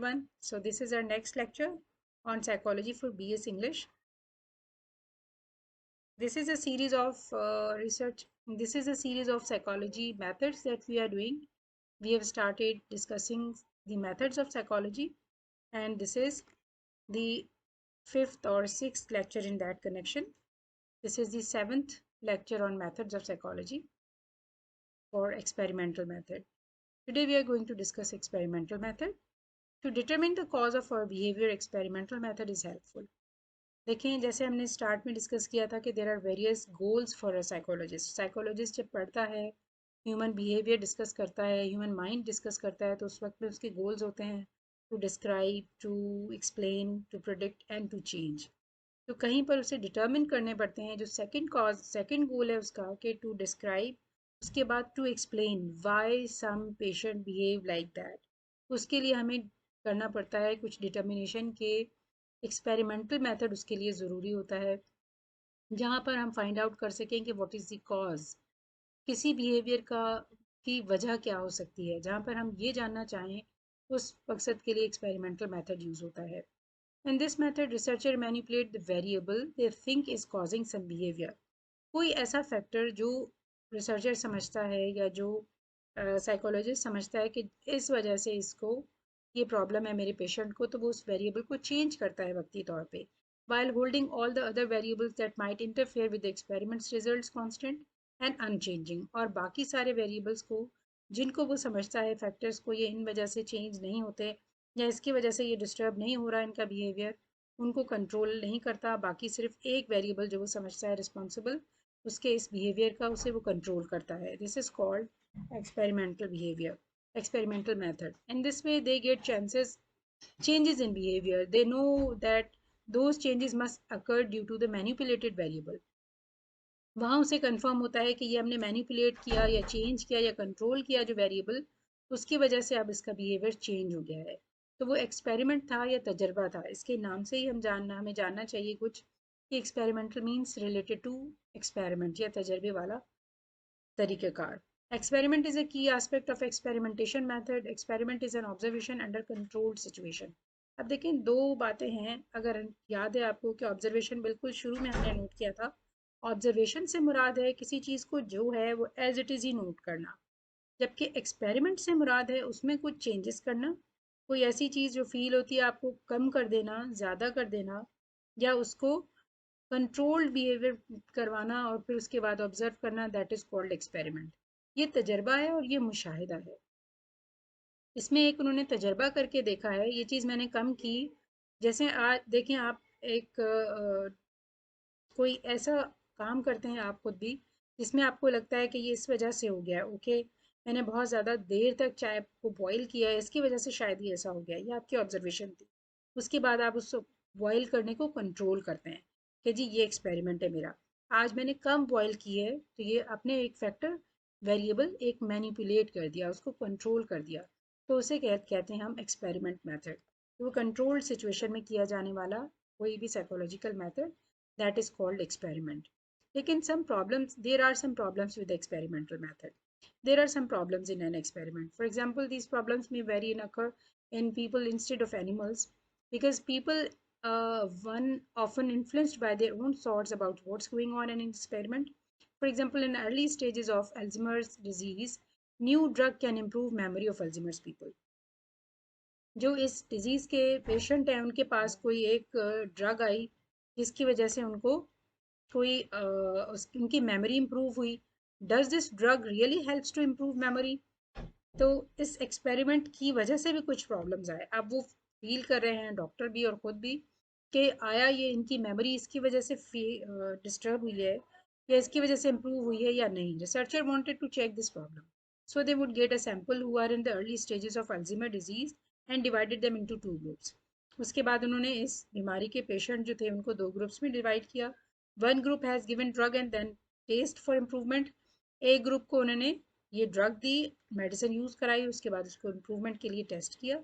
everyone. So this is our next lecture on psychology for BS English. This is a series of This is a series of psychology methods that we are doing. We have started discussing the methods of psychology, and this is the fifth or sixth lecture in that connection. This is the seventh lecture on methods of psychology for experimental method. Today we are going to discuss experimental method. To determine the cause of our behavior, experimental method is helpful. देखें, जैसे हमने start में discuss किया था कि there are various goals for a psychologist जब पढ़ता है, ह्यूमन बिहेवियर डिस्कस करता है, ह्यूमन माइंड डिस्कस करता है, तो उस वक्त में उसके गोल्स होते हैं to describe, to explain, to predict and to change. तो कहीं पर उसे डिटर्मिन करने पड़ते हैं. जो सेकंड गोल है उसका कि टू डिस्क्राइब, उसके बाद to explain why some patient behave like that. उसके लिए हमें करना पड़ता है कुछ डिटर्मिनेशन के. एक्सपेरिमेंटल मेथड उसके लिए ज़रूरी होता है, जहाँ पर हम फाइंड आउट कर सकें कि व्हाट इज़ द कॉज, किसी बिहेवियर की वजह क्या हो सकती है. जहाँ पर हम ये जानना चाहें, उस मकसद के लिए एक्सपेरिमेंटल मेथड यूज़ होता है. In this method, researcher manipulate the variable they think is causing some behavior. कोई ऐसा फैक्टर जो रिसर्चर समझता है या जो साइकोलॉजिस्ट समझता है कि इस वजह से इसको ये प्रॉब्लम है मेरे पेशेंट को, तो वो उस वेरिएबल को चेंज करता है वक्ती तौर पे, while holding all the other variables that might interfere with the experiment's results constant and unchanging. और बाकी सारे वेरिएबल्स को जिनको वो समझता है फैक्टर्स को ये इन वजह से चेंज नहीं होते या इसकी वजह से ये डिस्टर्ब नहीं हो रहा इनका बिहेवियर, उनको कंट्रोल नहीं करता. बाकी सिर्फ एक वेरिएबल जो वो समझता है रिस्पॉन्सिबल उसके इस बिहेवियर का, उसे वो कंट्रोल करता है. This is called experimental behaviour, experimental method. In this way they get changes in behavior. They know that those changes must occur due to the manipulated variable. वहाँ उसे कंफर्म होता है कि ये हमने मैनिपुलेट किया या चेंज किया या कंट्रोल किया जो वेरिएबल, उसकी वजह से अब इसका बिहेवियर चेंज हो गया है. तो वो एक्सपेरिमेंट था या तजर्बा था. इसके नाम से ही हमें जानना चाहिए कुछ कि experimental means related to experiment या तजर्बे वाला तरीक़ेकार. Experiment is a key aspect of experimentation method. Experiment is an observation under controlled situation. अब देखें, दो बातें हैं. अगर याद है आपको कि ऑब्जर्वेशन बिल्कुल शुरू में हमने नोट किया था. ऑब्जर्वेशन से मुराद है किसी चीज़ को जो है वो एज इट इज़ ही नोट करना, जबकि एक्सपेरिमेंट से मुराद है उसमें कुछ चेंजेस करना. कोई ऐसी चीज़ जो फील होती है आपको कम कर देना, ज़्यादा कर देना, या उसको कंट्रोल्ड बिहेवियर करवाना और फिर उसके बाद ऑब्जर्व करना. That is called experiment. ये तजर्बा है और ये मुशाहिदा है. इसमें एक उन्होंने तजर्बा करके देखा है. ये चीज़ मैंने कम की. जैसे आज देखें, आप कोई ऐसा काम करते हैं आप खुद भी जिसमें आपको लगता है कि ये इस वजह से हो गया है. ओके, मैंने बहुत ज़्यादा देर तक चाय को बॉईल किया है, इसकी वजह से शायद ये ऐसा हो गया. ये आपकी ऑब्जर्वेशन थी. उसके बाद आप उसको बॉईल करने को कंट्रोल करते हैं कि जी ये एक्सपेरिमेंट है मेरा, आज मैंने कम बॉईल की है, तो ये अपने एक फैक्टर वेरिएबल एक मैनिपुलेट कर दिया, उसको कंट्रोल कर दिया, तो उसे कहते हैं हम एक्सपेरिमेंट मेथड. तो वो कंट्रोल्ड सिचुएशन में किया जाने वाला कोई भी psychological method, that is called experiment. Lekin there are some problems with the experimental method. There are some problems in an experiment. For example, these problems may vary and occur in people instead of animals, because people one often influenced by their own thoughts about what's going on in an experiment. For example, in early stages of Alzheimer's disease, new drug can improve memory of Alzheimer's people. जो इस disease के patient हैं उनके पास कोई एक drug आई जिसकी वजह से उनको कोई उनकी मेमोरी इम्प्रूव हुई. Does this drug really helps to improve memory? तो इस एक्सपेरिमेंट की वजह से भी कुछ प्रॉब्लम्स आए. अब वो फील कर रहे हैं, डॉक्टर भी और ख़ुद भी, कि आया ये इनकी मेमोरी इसकी वजह से डिस्टर्ब हुई है या इसकी वजह से इम्प्रूव हुई है या नहीं. Researcher wanted to check this problem, so they would get a sample who are in the early stages of Alzheimer disease and divided them into two groups. उसके बाद उन्होंने इस बीमारी के पेशेंट जो थे उनको दो ग्रुप्स में डिवाइड किया. One group has given drug and then test for improvement. एक ग्रुप को उन्होंने ये ड्रग दी, मेडिसिन यूज़ कराई, उसके बाद उसको इम्प्रूवमेंट के लिए टेस्ट किया.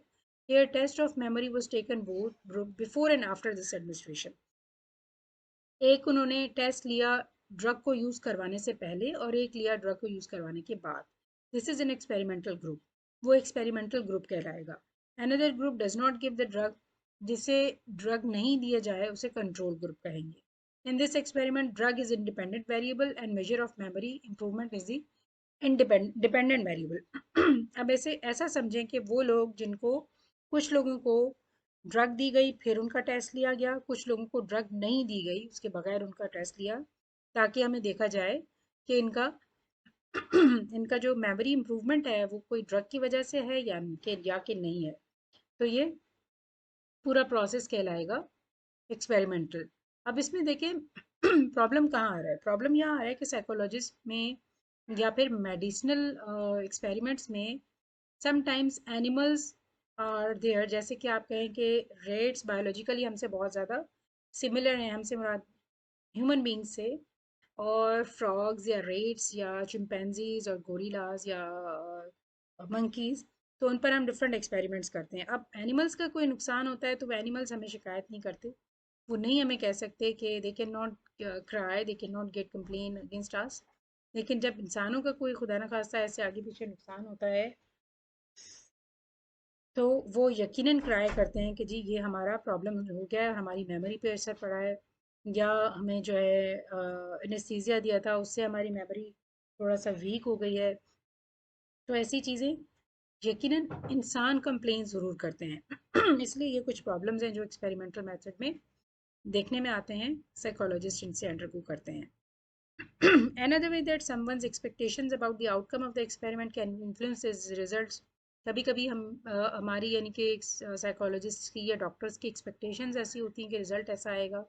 Here test of memory was taken both group before and after this administration. एक उन्होंने टेस्ट लिया ड्रग को यूज़ करवाने से पहले और एक लिया ड्रग को यूज़ करवाने के बाद. This is an experimental group. वो एक्सपेरिमेंटल ग्रुप कहलाएगा. Another group does not give the drug. जिसे ड्रग नहीं दिया जाए उसे कंट्रोल ग्रुप कहेंगे. In this experiment, drug is independent variable and measure of memory improvement is the dependent variable. अब ऐसे ऐसा समझें कि वो लोग जिनको कुछ लोगों को ड्रग दी गई फिर उनका टेस्ट लिया गया, कुछ लोगों को ड्रग नहीं दी गई उसके बगैर उनका टेस्ट लिया, ताकि हमें देखा जाए कि इनका इनका जो मेमोरी इम्प्रूवमेंट है वो कोई ड्रग की वजह से है या कि नहीं है. तो ये पूरा प्रोसेस कहलाएगा एक्सपेरिमेंटल. अब इसमें देखें प्रॉब्लम कहाँ आ रहा है. प्रॉब्लम यहाँ आ रहा है कि साइकोलॉजिस्ट में या फिर मेडिसिनल एक्सपेरिमेंट्स में समटाइम्स एनिमल्स आर देयर. जैसे कि आप कहें कि रेट्स बायोलॉजिकली हमसे बहुत ज़्यादा सिमिलर हैं, हमसे मुराद ह्यूमन बींग्स से, और फ्रॉग्स या रेट्स या चिंपैंजीज और गोरिलाज या मंकीज, तो उन पर हम डिफरेंट एक्सपेरिमेंट्स करते हैं. अब एनिमल्स का कोई नुकसान होता है तो वो एनिमल्स हमें शिकायत नहीं करते, वो नहीं हमें कह सकते कि they can not cry, they can not gate complain against us. लेकिन जब इंसानों का कोई खुदा न खास्ता ऐसे आगे पीछे नुकसान होता है तो वो यकीनन क्राई करते हैं कि जी ये हमारा प्रॉब्लम हो गया है, हमारी मेमोरी पे असर पड़ा है, या हमें जो है एनेस्थीसिया दिया था उससे हमारी मेमोरी थोड़ा सा वीक हो गई है. तो ऐसी चीज़ें यकीनन इंसान कंप्लेन ज़रूर करते हैं. इसलिए ये कुछ प्रॉब्लम्स हैं जो एक्सपेरिमेंटल मेथड में देखने में आते हैं, साइकोलॉजिस्ट इनसे अंडरगो करते हैं. Another way that someone's expectations about the outcome of the experiment can influence his results. कभी कभी हम हमारी यानी कि साइकोलॉजिस्ट की या डॉक्टर्स की एक्सपेक्टेशंस ऐसी होती हैं कि रिजल्ट ऐसा आएगा.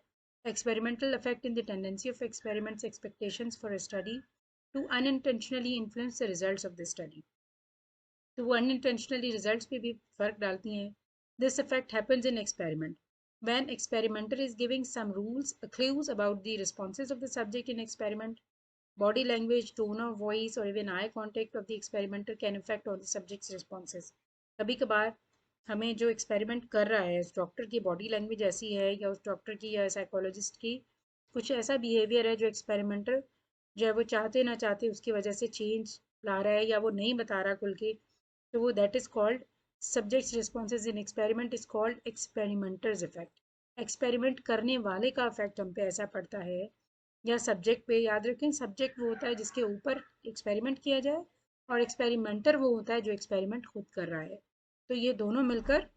Experimental effect in the tendency of experiments expectations for a study to unintentionally influence the results of the study. तो वो unintentionally results पे भी फर्क डालती हैं. This effect happens in experiment. When experimenter is giving some rules, clues about the responses of the subject in experiment, body language, tone of voice, or even eye contact of the experimenter can affect on the subject's responses. कभी कभार हमें जो experiment कर रहा है उस doctor की body language ऐसी है या उस डॉक्टर की या साइकोलॉजिस्ट की कुछ ऐसा बिहेवियर है जो एक्सपेरिमेंटर जो है वो चाहते ना चाहते उसकी वजह से चेंज ला रहा है या वो नहीं बता रहा खुल के, तो वो that is called subjects responses in experiment is called experimenters effect. Experiment करने वाले का इफेक्ट हम पे ऐसा पड़ता है या सब्जेक्ट पे. याद रखें सब्जेक्ट वो होता है जिसके ऊपर एक्सपेरिमेंट किया जाए और एक्सपेरिमेंटर वो होता है जो एक्सपेरिमेंट खुद कर रहा है. तो ये दोनों मिलकर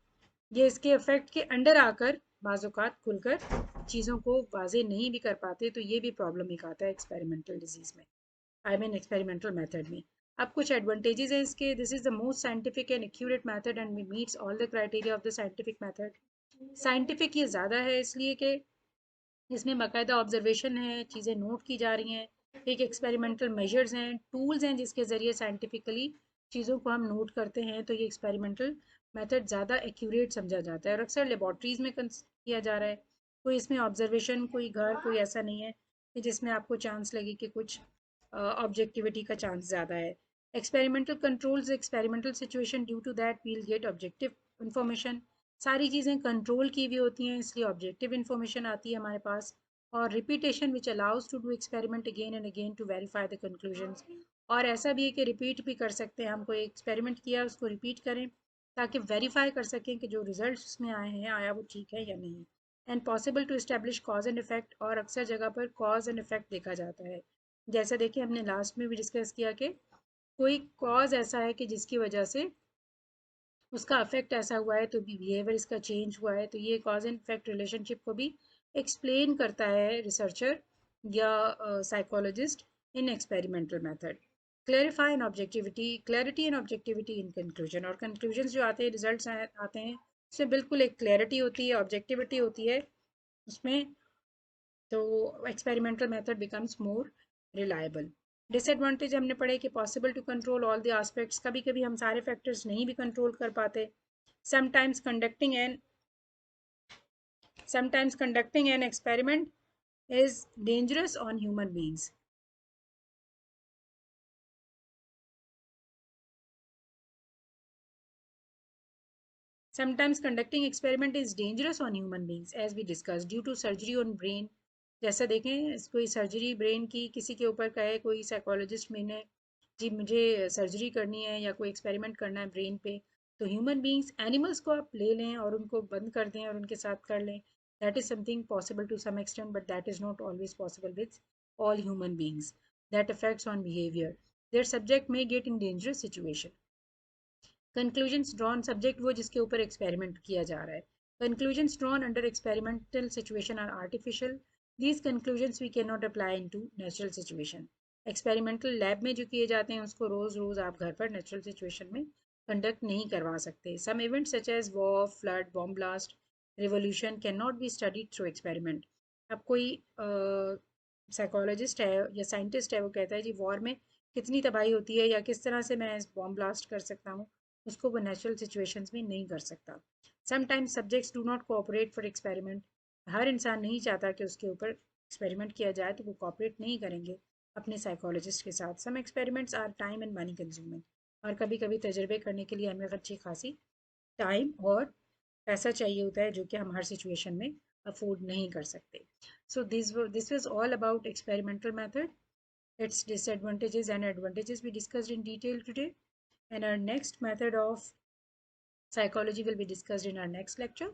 ये इसके इफेक्ट के अंडर आकर बाज़ात खुलकर चीज़ों को वाजे नहीं भी कर पाते, तो ये भी प्रॉब्लम एक आता है एक्सपेरिमेंटल डिजीज़ में, आई मीन एक्सपेरिमेंटल मेथड में. अब कुछ एडवांटेजेस हैं इसके. This is the most scientific and accurate method and meets all the criteria of the scientific method. Scientific ये ज़्यादा है इसलिए कि इसमें बाकायदा ऑब्जर्वेशन है, चीज़ें नोट की जा रही हैं, एक एक्सपेरिमेंटल मेजर्स हैं, टूल्स हैं जिसके ज़रिए साइंटिफिकली चीज़ों को हम नोट करते हैं. तो ये एक्सपेरिमेंटल मेथड ज़्यादा एक्यूरेट समझा जाता है और अक्सर लेबॉर्ट्रीज में किया जा रहा है. कोई इसमें ऑब्जर्वेशन कोई घर कोई ऐसा नहीं है कि जिसमें आपको चांस लगे कि कुछ ऑब्जेक्टिविटी का चांस ज़्यादा है. Experimental controls experimental situation due to that we'll get objective information. सारी चीज़ें कंट्रोल की हुई होती हैं इसलिए ऑब्जेक्टिव इन्फॉर्मेशन आती है हमारे पास. और repetition which allows to do experiment again and again to verify the conclusions. और ऐसा भी है कि रिपीट भी कर सकते हैं, हम कोई एक्सपेरिमेंट किया उसको रिपीट करें ताकि वेरीफाई कर सकें कि जो रिजल्ट उसमें आए हैं आया वो ठीक है या नहीं. And possible to establish cause and effect. और अक्सर जगह पर कॉज एंड इफेक्ट देखा जाता है. जैसा देखिए हमने लास्ट में भी डिस्कस किया कि कोई कॉज ऐसा है कि जिसकी वजह से उसका अफेक्ट ऐसा हुआ है तो बिहेवियर इसका चेंज हुआ है, तो ये कॉज एंड इफेक्ट रिलेशनशिप को भी एक्सप्लेन करता है रिसर्चर या psychologist in experimental method. Clarify and objectivity, clarity and objectivity in conclusion. और कंक्लूजन जो आते हैं रिजल्ट्स आते हैं उसमें बिल्कुल एक क्लैरिटी होती है, ऑब्जेक्टिविटी होती है उसमें, तो experimental method becomes more reliable. Disadvantage हमने पढ़े कि possible to control all the aspects. कभी कभी हम सारे फैक्टर्स नहीं भी कंट्रोल कर पाते. Sometimes conducting an sometimes conducting an experiment is dangerous on human beings. Sometimes conducting experiment is dangerous on human beings as we discussed due to surgery on brain. जैसा देखें कोई सर्जरी ब्रेन की किसी के ऊपर कहे कोई साइकोलॉजिस्ट मैंने जी मुझे सर्जरी करनी है या कोई एक्सपेरिमेंट करना है ब्रेन पे, तो ह्यूमन बींग्स, एनिमल्स को आप ले लें और उनको बंद कर दें और उनके साथ कर लें, that is something possible to some extent, but that is not always possible with all human beings. That affects on behavior. Their subject may get in dangerous situation. Conclusions drawn, subject वो जिसके ऊपर experiment किया जा रहा है. Conclusions drawn under experimental situation are artificial. These conclusions we cannot apply into natural situation. Experimental lab में जो किए जाते हैं उसको रोज रोज आप घर पर natural situation में conduct नहीं करवा सकते. Some events such as war, flood, bomb blast, revolution cannot be studied through experiment. अब कोई साइकोलॉजिस्ट है या साइंटिस्ट है, वो कहता है जी वॉर में कितनी तबाही होती है या किस तरह से मैं बॉम्ब ब्लास्ट कर सकता हूँ, उसको वो नेचुरल सिचुएशंस में नहीं कर सकता. Sometimes subjects do not cooperate for experiment. हर इंसान नहीं चाहता कि उसके ऊपर एक्सपेरिमेंट किया जाए, तो वो कोऑपरेट नहीं करेंगे अपने साइकोलॉजिस्ट के साथ. Some experiments are time and money consuming. और कभी कभी तजर्बे करने के लिए हमें अच्छी खासी टाइम और पैसा चाहिए होता है, जो कि हम हर सिचुएशन में अफोर्ड नहीं कर सकते. So this was all about experimental method, its disadvantages and advantages we discussed in detail today. And our next method of psychology will be discussed in our next lecture.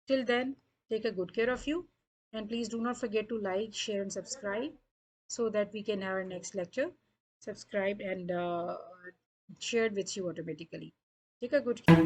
Till then, take a good care of you, and please do not forget to like, share and subscribe so that we can have our next lecture subscribed and shared with you automatically. Take a good care.